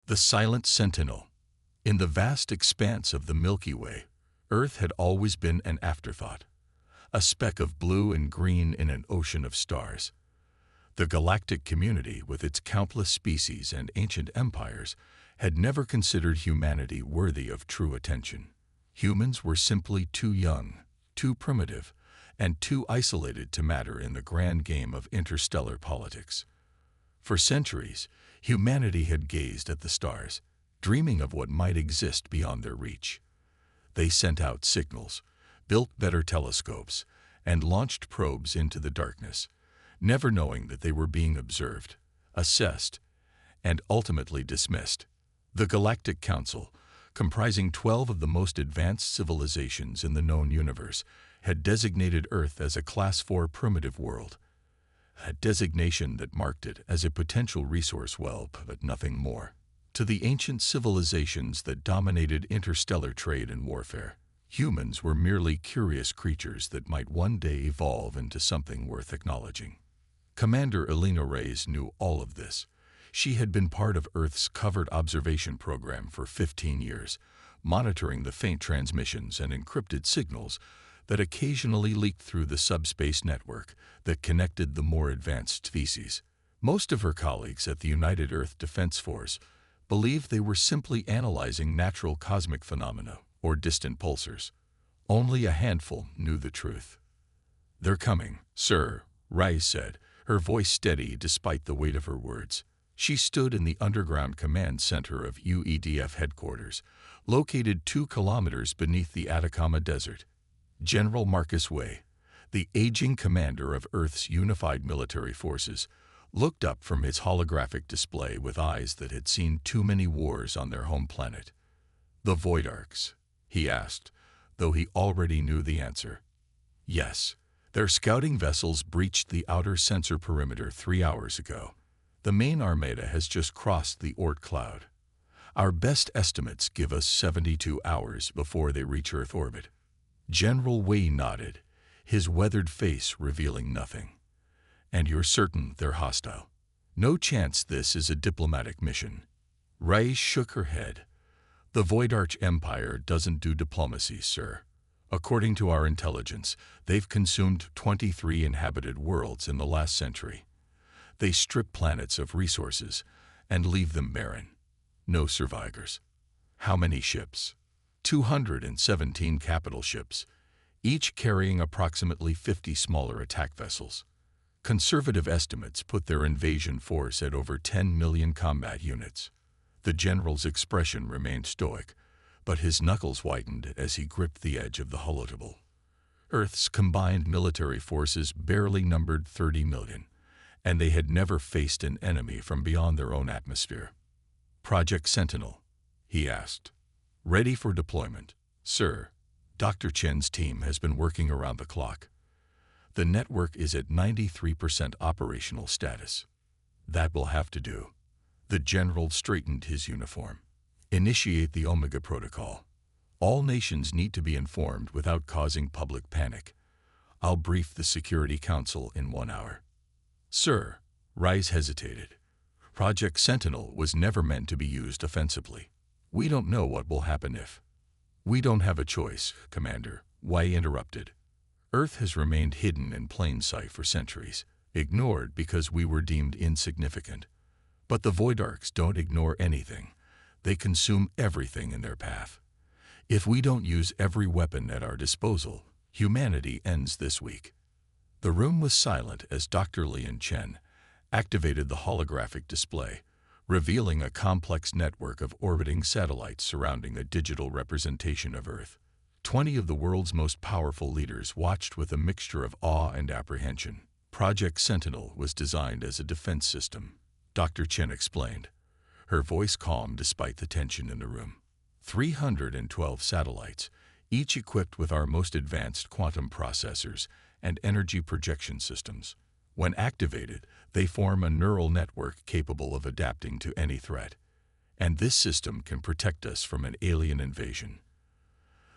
The silent sentinel. In the vast expanse of the Milky Way, Earth had always been an afterthought, a speck of blue and green in an ocean of stars. The galactic community, with its countless species and ancient empires, had never considered humanity worthy of true attention. Humans were simply too young, too primitive, and too isolated to matter in the grand game of interstellar politics. For centuries, humanity had gazed at the stars, dreaming of what might exist beyond their reach. They sent out signals, built better telescopes, and launched probes into the darkness, never knowing that they were being observed, assessed, and ultimately dismissed. The Galactic Council, comprising 12 of the most advanced civilizations in the known universe, had designated Earth as a Class 4 primitive world, a designation that marked it as a potential resource well, but nothing more. To the ancient civilizations that dominated interstellar trade and warfare, humans were merely curious creatures that might one day evolve into something worth acknowledging. Commander Elena Reyes knew all of this. She had been part of Earth's covert observation program for 15 years, monitoring the faint transmissions and encrypted signals that occasionally leaked through the subspace network that connected the more advanced species. Most of her colleagues at the United Earth Defense Force believed they were simply analyzing natural cosmic phenomena or distant pulsars. Only a handful knew the truth. "They're coming, sir," Reyes said, her voice steady despite the weight of her words. She stood in the underground command center of UEDF headquarters, located 2 kilometers beneath the Atacama Desert. General Marcus Way, the aging commander of Earth's unified military forces, looked up from his holographic display with eyes that had seen too many wars on their home planet. "The Void Arcs?" he asked, though he already knew the answer. "Yes, their scouting vessels breached the outer sensor perimeter 3 hours ago. The main armada has just crossed the Oort cloud. Our best estimates give us 72 hours before they reach Earth orbit." General Way nodded, his weathered face revealing nothing. "And you're certain they're hostile? No chance this is a diplomatic mission?" Reyes shook her head. "The Void Arch Empire doesn't do diplomacy, sir. According to our intelligence, they've consumed 23 inhabited worlds in the last century. They strip planets of resources and leave them barren. No survivors." "How many ships?" 217 capital ships, each carrying approximately 50 smaller attack vessels. Conservative estimates put their invasion force at over 10 million combat units. The general's expression remained stoic, but his knuckles whitened as he gripped the edge of the holotable. Earth's combined military forces barely numbered 30 million, and they had never faced an enemy from beyond their own atmosphere. "Project Sentinel?" he asked. "Ready for deployment, sir. Dr. Chen's team has been working around the clock. The network is at 93% operational status." "That will have to do." The general straightened his uniform. "Initiate the Omega Protocol. All nations need to be informed without causing public panic. I'll brief the Security Council in 1 hour." "Sir," Reyes hesitated. "Project Sentinel was never meant to be used offensively. We don't know what will happen if—" "We don't have a choice, Commander," Wei interrupted. "Earth has remained hidden in plain sight for centuries, ignored because we were deemed insignificant. But the Void Arcs don't ignore anything. They consume everything in their path. If we don't use every weapon at our disposal, humanity ends this week." The room was silent as Dr. Lian Chen activated the holographic display, revealing a complex network of orbiting satellites surrounding a digital representation of Earth. 20 of the world's most powerful leaders watched with a mixture of awe and apprehension. Project Sentinel was designed as a defense system, Dr. Chen explained, her voice calm despite the tension in the room. 312 satellites, each equipped with our most advanced quantum processors and energy projection systems. When activated, they form a neural network capable of adapting to any threat. And this system can protect us from an alien invasion.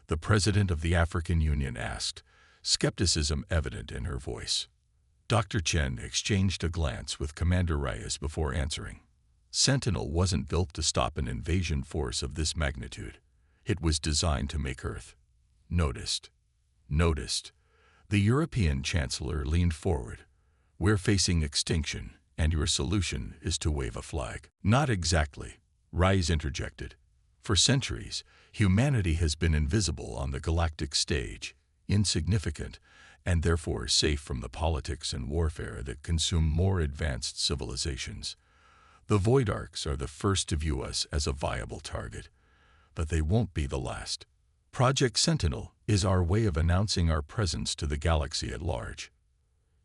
The President of the African Union asked, skepticism evident in her voice. Dr. Chen exchanged a glance with Commander Reyes before answering. Sentinel wasn't built to stop an invasion force of this magnitude. It was designed to make Earth noticed. The European Chancellor leaned forward. "We're facing extinction, and your solution is to wave a flag." "Not exactly," Rise interjected. "For centuries, humanity has been invisible on the galactic stage, insignificant, and therefore safe from the politics and warfare that consume more advanced civilizations. The Void Arcs are the first to view us as a viable target, but they won't be the last. Project Sentinel is our way of announcing our presence to the galaxy at large.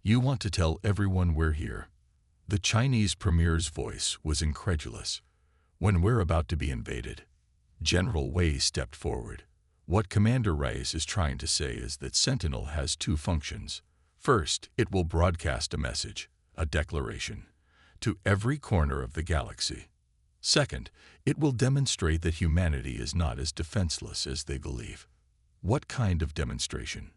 You want to tell everyone we're here." The Chinese premier's voice was incredulous. "When we're about to be invaded." General Wei stepped forward. "What Commander Rais is trying to say is that Sentinel has two functions. First, it will broadcast a message, a declaration, to every corner of the galaxy. Second, it will demonstrate that humanity is not as defenseless as they believe." "What kind of demonstration?"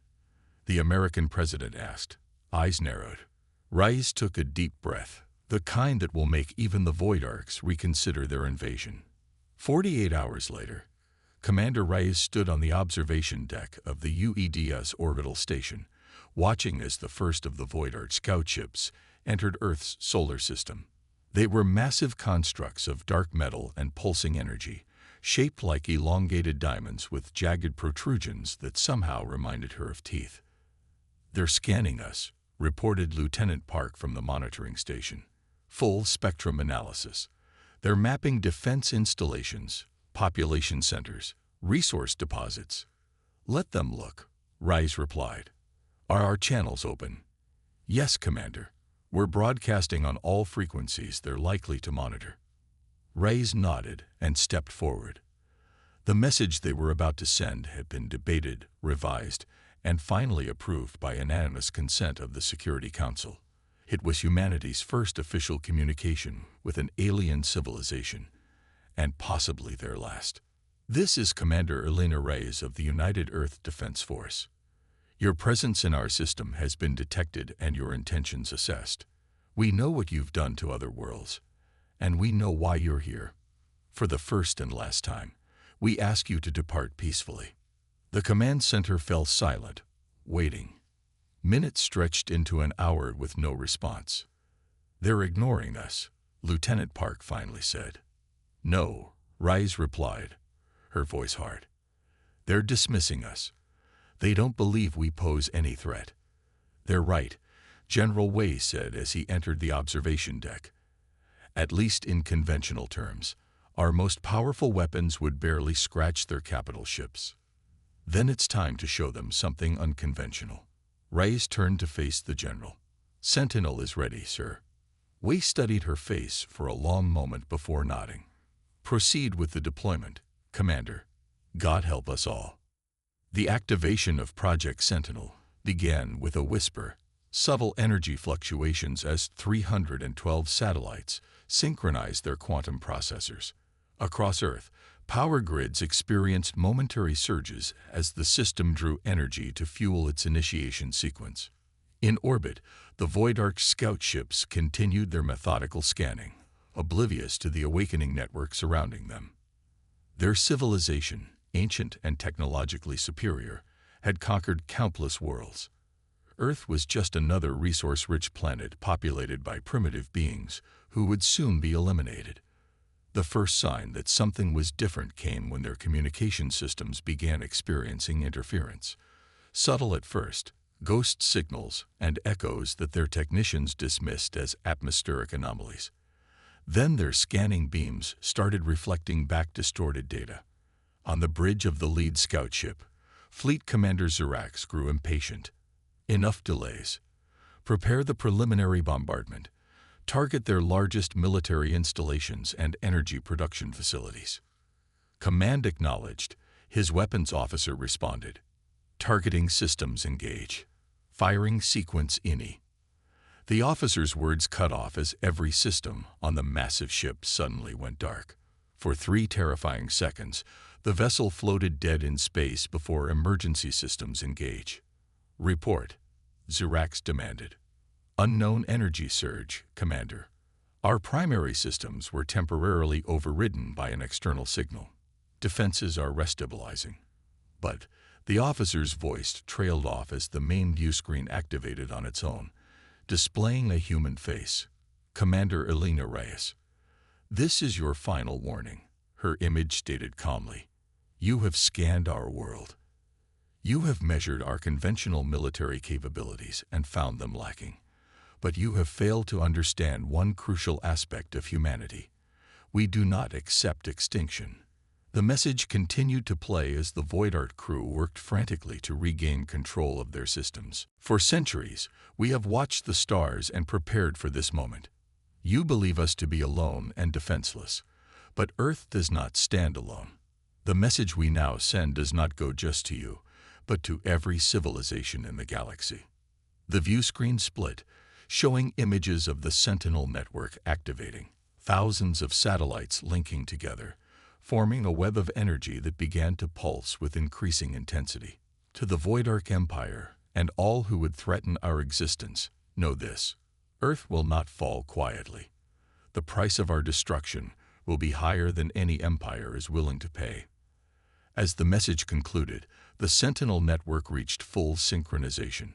the American president asked. Eyes narrowed. Rais took a deep breath. "The kind that will make even the Void Arcs reconsider their invasion." 48 hours later, Commander Rais stood on the observation deck of the UEDS orbital station, watching as the first of the Void Arc scout ships entered Earth's solar system. They were massive constructs of dark metal and pulsing energy, shaped like elongated diamonds with jagged protrusions that somehow reminded her of teeth. "They're scanning us," reported Lieutenant Park from the monitoring station. "Full spectrum analysis. They're mapping defense installations, population centers, resource deposits." "Let them look," Rais replied. "Are our channels open?" "Yes, Commander. We're broadcasting on all frequencies they're likely to monitor." Rais nodded and stepped forward. The message they were about to send had been debated, revised, and finally approved by unanimous consent of the Security Council. It was humanity's first official communication with an alien civilization, and possibly their last. "This is Commander Elena Reyes of the United Earth Defense Force. Your presence in our system has been detected and your intentions assessed. We know what you've done to other worlds, and we know why you're here. For the first and last time, we ask you to depart peacefully." The command center fell silent, waiting. Minutes stretched into an hour with no response. "They're ignoring us," Lieutenant Park finally said. "No," Rise replied, her voice hard. "They're dismissing us. They don't believe we pose any threat." "They're right," General Wei said as he entered the observation deck. "At least in conventional terms, our most powerful weapons would barely scratch their capital ships. Then it's time to show them something unconventional." Rais turned to face the general. "Sentinel is ready, sir." Wei studied her face for a long moment before nodding. "Proceed with the deployment, Commander. God help us all." The activation of Project Sentinel began with a whisper, subtle energy fluctuations as 312 satellites synchronized their quantum processors. Across Earth, power grids experienced momentary surges as the system drew energy to fuel its initiation sequence. In orbit, the Void Arc scout ships continued their methodical scanning, oblivious to the awakening network surrounding them. Their civilization, ancient and technologically superior, had conquered countless worlds. Earth was just another resource-rich planet populated by primitive beings who would soon be eliminated. The first sign that something was different came when their communication systems began experiencing interference. Subtle at first, ghost signals and echoes that their technicians dismissed as atmospheric anomalies. Then their scanning beams started reflecting back distorted data. On the bridge of the lead scout ship, Fleet Commander Zirax grew impatient. "Enough delays. Prepare the preliminary bombardment. Target their largest military installations and energy production facilities." Command acknowledged. His weapons officer responded. "Targeting systems engage. Firing sequence ini." The officer's words cut off as every system on the massive ship suddenly went dark. For 3 terrifying seconds, the vessel floated dead in space before emergency systems engage. "Report," Zirax demanded. "Unknown energy surge, Commander. Our primary systems were temporarily overridden by an external signal. Defenses are restabilizing. But the officer's voice trailed off as the main viewscreen activated on its own, displaying a human face. Commander Elena Reyes. "This is your final warning," her image stated calmly. "You have scanned our world. You have measured our conventional military capabilities and found them lacking. But you have failed to understand one crucial aspect of humanity. We do not accept extinction." The message continued to play as the Void Art crew worked frantically to regain control of their systems. "For centuries, we have watched the stars and prepared for this moment. You believe us to be alone and defenseless, but Earth does not stand alone. The message we now send does not go just to you, but to every civilization in the galaxy." The viewscreen split, showing images of the Sentinel network activating, thousands of satellites linking together, forming a web of energy that began to pulse with increasing intensity. "To the Void Ark Empire and all who would threaten our existence, know this: Earth will not fall quietly. The price of our destruction will be higher than any empire is willing to pay." As the message concluded, the Sentinel network reached full synchronization.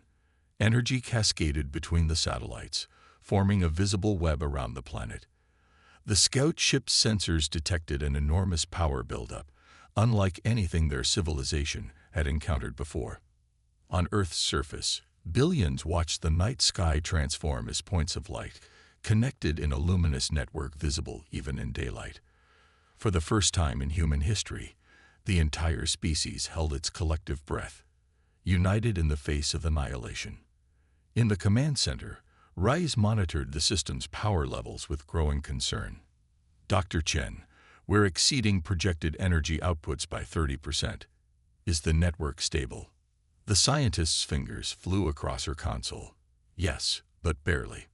Energy cascaded between the satellites, forming a visible web around the planet. The scout ship's sensors detected an enormous power buildup, unlike anything their civilization had encountered before. On Earth's surface, billions watched the night sky transform as points of light, connected in a luminous network visible even in daylight. For the first time in human history, the entire species held its collective breath, united in the face of annihilation. In the command center, Rice monitored the system's power levels with growing concern. "Dr. Chen, we're exceeding projected energy outputs by 30%. Is the network stable?" The scientist's fingers flew across her console. "Yes, but barely.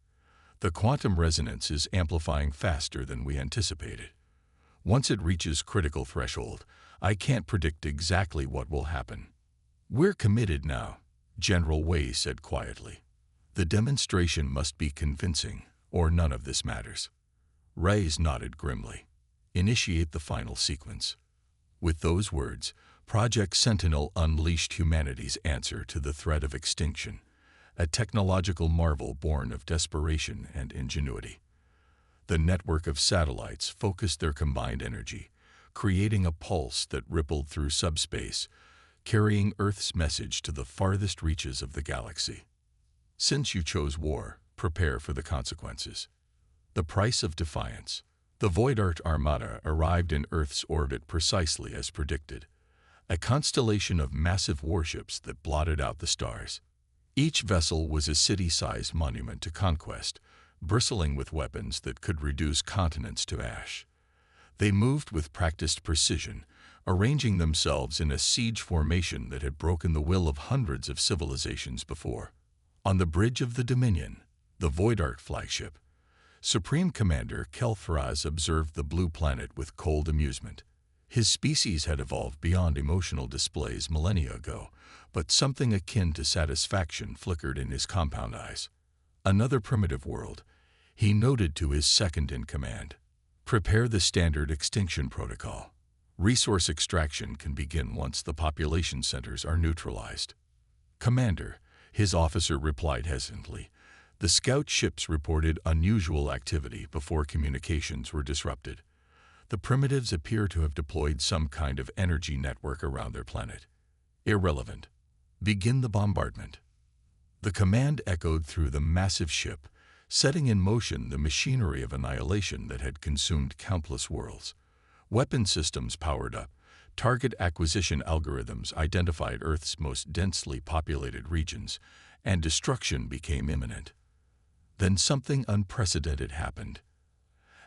The quantum resonance is amplifying faster than we anticipated. Once it reaches critical threshold, I can't predict exactly what will happen." "We're committed now," General Wei said quietly. "The demonstration must be convincing, or none of this matters." Reyes nodded grimly. "Initiate the final sequence." With those words, Project Sentinel unleashed humanity's answer to the threat of extinction, a technological marvel born of desperation and ingenuity. The network of satellites focused their combined energy, creating a pulse that rippled through subspace, carrying Earth's message to the farthest reaches of the galaxy. "Since you chose war, prepare for the consequences." The price of defiance. The Void Art Armada arrived in Earth's orbit precisely as predicted, a constellation of massive warships that blotted out the stars. Each vessel was a city-sized monument to conquest, bristling with weapons that could reduce continents to ash. They moved with practiced precision, arranging themselves in a siege formation that had broken the will of hundreds of civilizations before. On the bridge of the Dominion, the Void Art flagship, Supreme Commander Kelthraz observed the blue planet with cold amusement. His species had evolved beyond emotional displays millennia ago, but something akin to satisfaction flickered in his compound eyes. "Another primitive world," he noted to his second-in-command. "Prepare the standard extinction protocol. Resource extraction can begin once the population centers are neutralized." "Commander," his officer replied hesitantly, "the scout ships reported unusual activity before communications were disrupted. The primitives appear to have deployed some kind of energy network around their planet." "Irrelevant. Begin the bombardment." The command echoed through the massive ship, setting in motion the machinery of annihilation that had consumed countless worlds. Weapon systems powered up. Target acquisition algorithms identified Earth's most densely populated regions, and destruction became imminent. Then something unprecedented happened.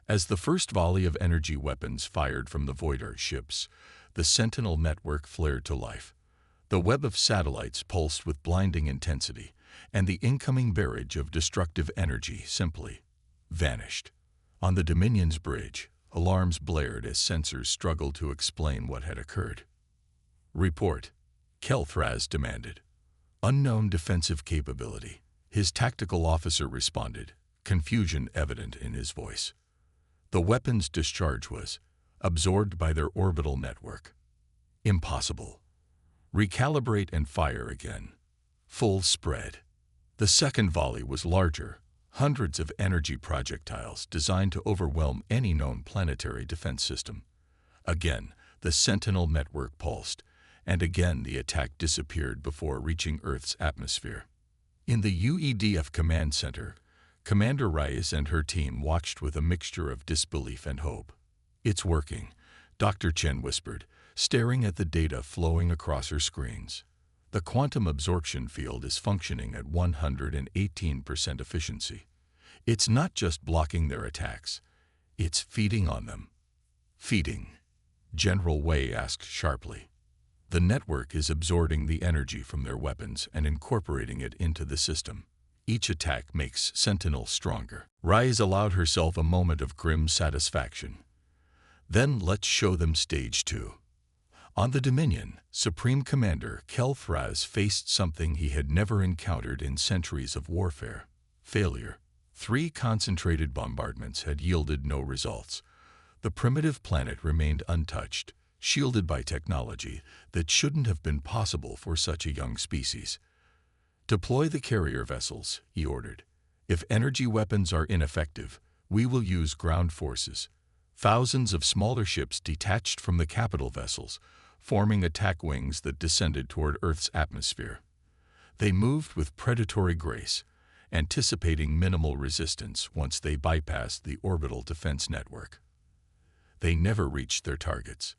As the first volley of energy weapons fired from the Void Art ships, the Sentinel network flared to life. The web of satellites pulsed with blinding intensity, and the incoming barrage of destructive energy simply vanished. On the Dominion's bridge, alarms blared as sensors struggled to explain what had occurred. "Report," Kelthraz demanded. "Unknown defensive capability," his tactical officer responded, confusion evident in his voice. The weapon's discharge was absorbed by their orbital network. Impossible. Recalibrate and fire again. Full spread. The second volley was larger, hundreds of energy projectiles designed to overwhelm any known planetary defense system. Again, the Sentinel network pulsed, and again the attack disappeared before reaching Earth's atmosphere. In the UEDF command center, Commander Reyes and her team watched with a mixture of disbelief and hope. "It's working," Dr. Chen whispered, staring at the data flowing across her screens. "The quantum absorption field is functioning at 118% efficiency. It's not just blocking their attacks, it's feeding on them." "Feeding?" General Wei asked sharply. "The network is absorbing the energy from their weapons and incorporating it into the system. Each attack makes Sentinel stronger." Reyes allowed herself a moment of grim satisfaction. "Then let's show them stage 2. On the Dominion, Supreme Commander Kelthraz faced something he had never encountered in centuries of warfare: failure. 3 concentrated bombardments had yielded no results. The primitive planet remained untouched, shielded by technology that shouldn't have been possible for such a young species. "Deploy the carrier vessels," he ordered. "If energy weapons are ineffective, we will use ground forces." Thousands of smaller ships detached from the capital vessels, forming attack wings that descended toward Earth's atmosphere. They moved with predatory grace, anticipating minimal resistance once they bypassed the orbital defense network. They never reached their targets.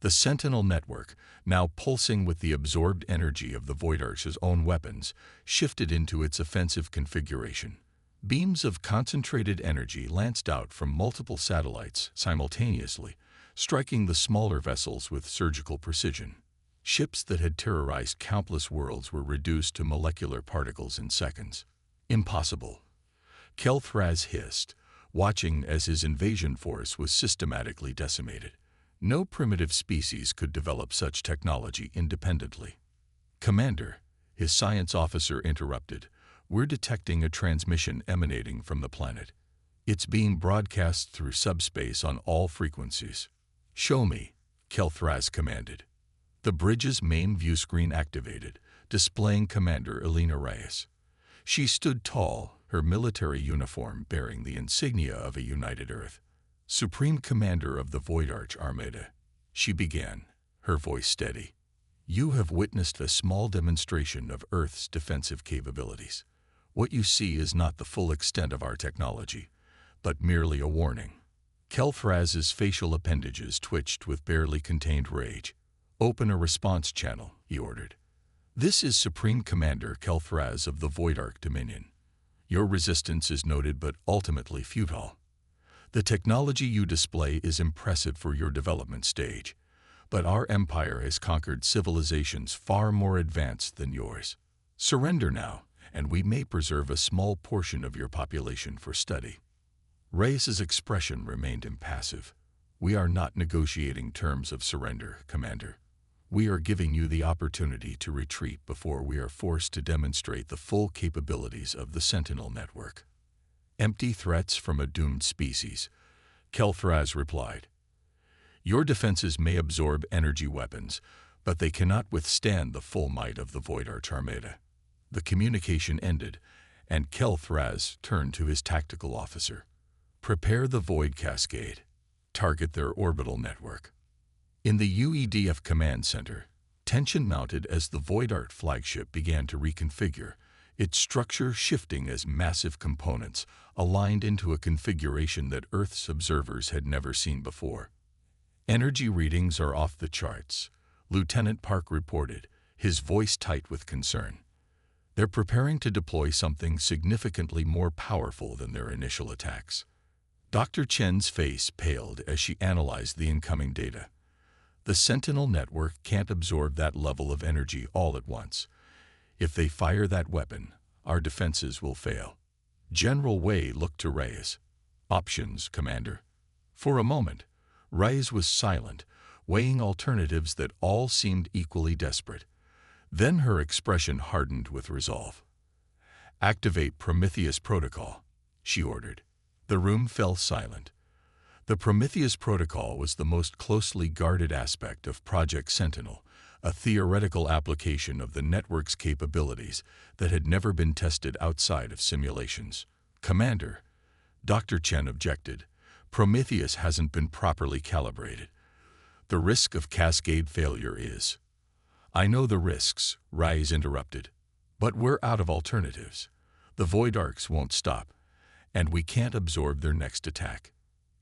The Sentinel network, now pulsing with the absorbed energy of the Void Arch's own weapons, shifted into its offensive configuration. Beams of concentrated energy lanced out from multiple satellites simultaneously, striking the smaller vessels with surgical precision. Ships that had terrorized countless worlds were reduced to molecular particles in seconds. "Impossible," Kelthraz hissed, watching as his invasion force was systematically decimated. No primitive species could develop such technology independently. "Commander," his science officer interrupted, "we're detecting a transmission emanating from the planet. It's being broadcast through subspace on all frequencies." "Show me," Kelthraz commanded. The bridge's main view screen activated, displaying Commander Elena Reyes. She stood tall, her military uniform bearing the insignia of a united Earth. "Supreme Commander of the Void Arch Armada," she began, her voice steady. "You have witnessed a small demonstration of Earth's defensive capabilities. What you see is not the full extent of our technology, but merely a warning." Kelthraz's facial appendages twitched with barely contained rage. "Open a response channel," he ordered. "This is Supreme Commander Kelthraz of the Void Arch Dominion. Your resistance is noted but ultimately futile. The technology you display is impressive for your development stage, but our empire has conquered civilizations far more advanced than yours. Surrender now, and we may preserve a small portion of your population for study." Reyes's expression remained impassive. "We are not negotiating terms of surrender, Commander. We are giving you the opportunity to retreat before we are forced to demonstrate the full capabilities of the Sentinel network." "Empty threats from a doomed species," Kelthraz replied. "Your defenses may absorb energy weapons, but they cannot withstand the full might of the Void Arch Armada." The communication ended, and Kelthraz turned to his tactical officer. "Prepare the Void Cascade. Target their orbital network." In the UEDF command center, tension mounted as the Void Arch flagship began to reconfigure, its structure shifting as massive components aligned into a configuration that Earth's observers had never seen before. "Energy readings are off the charts," Lieutenant Park reported, his voice tight with concern. "They're preparing to deploy something significantly more powerful than their initial attacks." Dr. Chen's face paled as she analyzed the incoming data. "The Sentinel network can't absorb that level of energy all at once. If they fire that weapon, our defenses will fail." General Wei looked to Reyes. "Options, Commander." For a moment, Reyes was silent, weighing alternatives that all seemed equally desperate. Then her expression hardened with resolve. "Activate Prometheus Protocol," she ordered. The room fell silent. The Prometheus Protocol was the most closely guarded aspect of Project Sentinel, a theoretical application of the network's capabilities that had never been tested outside of simulations. "Commander," Dr. Chen objected, "Prometheus hasn't been properly calibrated. The risk of cascade failure is—" "I know the risks," Rise interrupted, "but we're out of alternatives. The Void Arcs won't stop, and we can't absorb their next attack.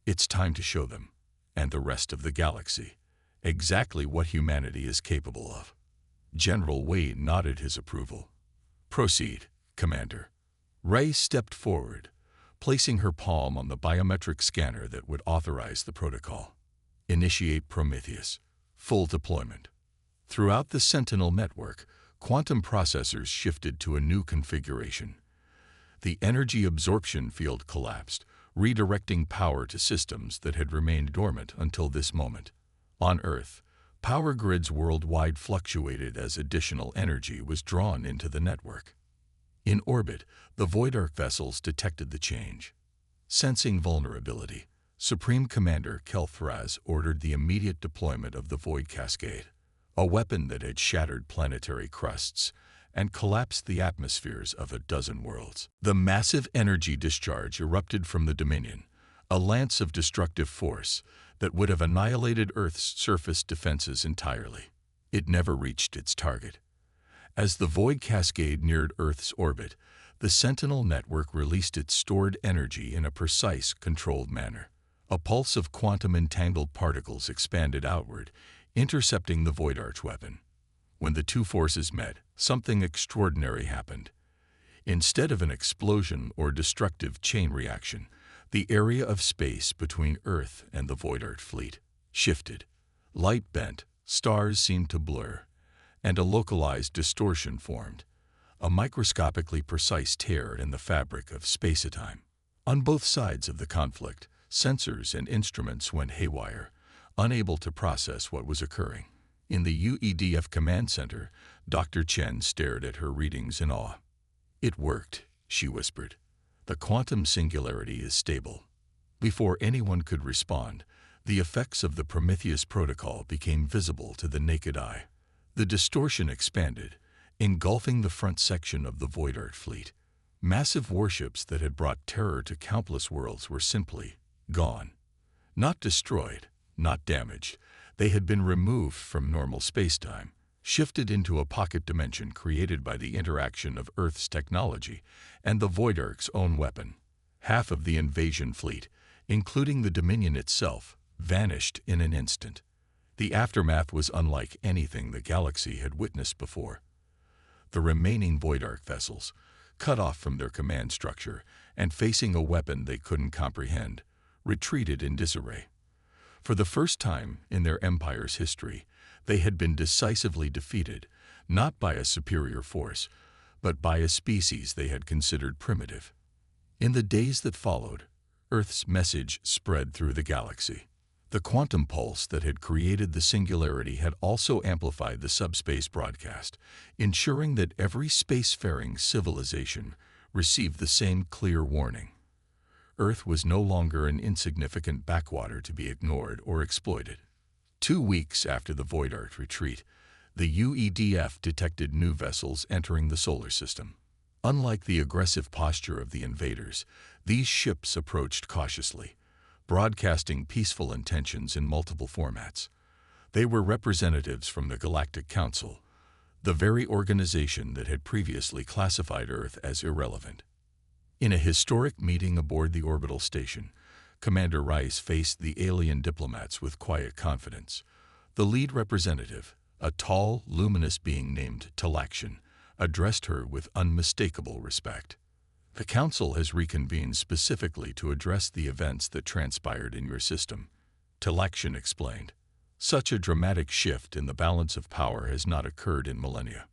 It's time to show them, and the rest of the galaxy, exactly what humanity is capable of." General Wei nodded his approval. "Proceed, Commander." Rise stepped forward, placing her palm on the biometric scanner that would authorize the protocol. "Initiate Prometheus. Full deployment." Throughout the Sentinel network, quantum processors shifted to a new configuration. The energy absorption field collapsed, redirecting power to systems that had remained dormant until this moment. On Earth, power grids worldwide fluctuated as additional energy was drawn into the network. In orbit, the Void Arc vessels detected the change. Sensing vulnerability, Supreme Commander Kelthraz ordered the immediate deployment of the Void Cascade, a weapon that had shattered planetary crusts and collapsed the atmospheres of a dozen worlds. The massive energy discharge erupted from the Dominion, a lance of destructive force that would have annihilated Earth's surface defenses entirely. It never reached its target. As the Void Cascade neared Earth's orbit, the Sentinel network released its stored energy in a precise, controlled manner. A pulse of quantum-entangled particles expanded outward, intercepting the Void Arch weapon. When the two forces met, something extraordinary happened. Instead of an explosion or destructive chain reaction, the area of space between Earth and the Void Arch fleet shifted. Light bent, stars seemed to blur, and a localized distortion formed, a microscopically precise tear in the fabric of space-time. On both sides of the conflict, sensors and instruments went haywire, unable to process what was occurring. In the UEDF command center, Dr. Chen stared at her readings in awe. "It worked," she whispered. "The quantum singularity is stable." Before anyone could respond, the effects of the Prometheus Protocol became visible to the naked eye. The distortion expanded, engulfing the front section of the Void Arch fleet. Massive warships that had brought terror to countless worlds were simply gone. Not destroyed, not damaged. They had been removed from normal spacetime, shifted into a pocket dimension created by the interaction of Earth's technology and the Void Arc's own weapon. Half of the invasion fleet, including the Dominion itself, vanished in an instant. The aftermath was unlike anything the galaxy had witnessed before. The remaining Void Arc vessels, cut off from their command structure and facing a weapon they couldn't comprehend, retreated in disarray. For the first time in their empire's history, they had been decisively defeated, not by a superior force, but by a species they had considered primitive. In the days that followed, Earth's message spread through the galaxy. The quantum pulse that had created the singularity had also amplified the subspace broadcast, ensuring that every spacefaring civilization received the same clear warning. Earth was no longer an insignificant backwater to be ignored or exploited. 2 weeks after the Void Arch retreat, the UEDF detected new vessels entering the solar system. Unlike the aggressive posture of the invaders, these ships approached cautiously, broadcasting peaceful intentions in multiple formats. They were representatives from the Galactic Council, the very organization that had previously classified Earth as irrelevant. In a historic meeting aboard the orbital station, Commander Rice faced the alien diplomats with quiet confidence. The lead representative, a tall, luminous being named Talaction, addressed her with unmistakable respect. "The Council has reconvened specifically to address the events that transpired in your system," Talaction explained. "Such a dramatic shift in the balance of power has not occurred in millennia."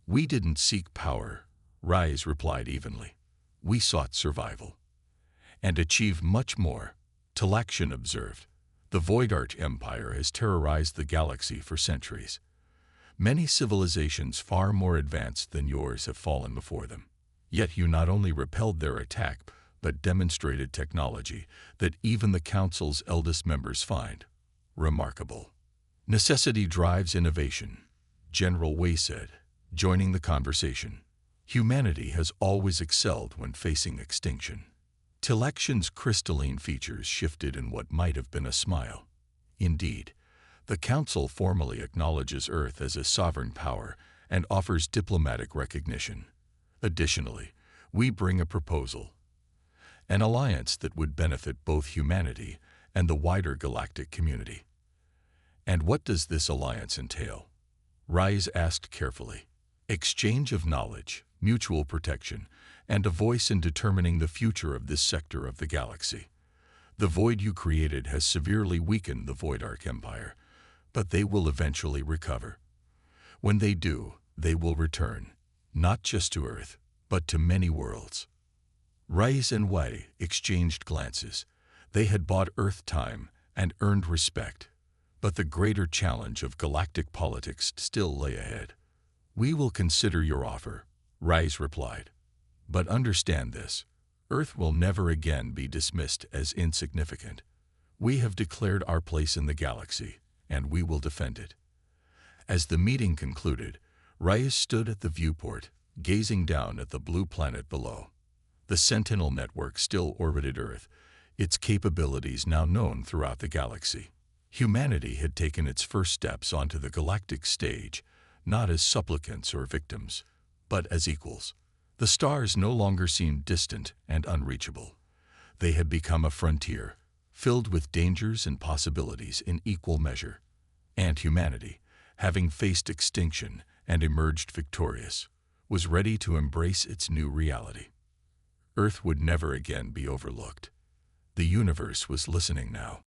"We didn't seek power," Rise replied evenly. "We sought survival. And achieved much more," Talaction observed. "The Void Arch Empire has terrorized the galaxy for centuries. Many civilizations far more advanced than yours have fallen before them. Yet you not only repelled their attack, but demonstrated technology that even the Council's eldest members find remarkable. Necessity drives innovation, General Wei said, joining the conversation. Humanity has always excelled when facing extinction. Tellection's crystalline features shifted in what might have been a smile. Indeed, the Council formally acknowledges Earth as a sovereign power and offers diplomatic recognition. Additionally, we bring a proposal, an alliance that would benefit both humanity and the wider galactic community. And what does this alliance entail? Rise asked carefully. Exchange of knowledge, mutual protection, and a voice in determining the future of this sector of the galaxy. The void you created has severely weakened the Void Ark Empire, but they will eventually recover. When they do, they will return, not just to Earth, but to many worlds. Rise and Wei exchanged glances. They had bought Earth time and earned respect, but the greater challenge of galactic politics still lay ahead. We will consider your offer, Rise replied. But understand this, Earth will never again be dismissed as insignificant. We have declared our place in the galaxy, and we will defend it. As the meeting concluded, Rise stood at the viewport, gazing down at the blue planet below. The Sentinel network still orbited Earth, its capabilities now known throughout the galaxy. Humanity had taken its first steps onto the galactic stage, not as supplicants or victims, but as equals. The stars no longer seemed distant and unreachable. They had become a frontier, filled with dangers and possibilities in equal measure. And humanity, having faced extinction and emerged victorious, was ready to embrace its new reality. Earth would never again be overlooked. The universe was listening now.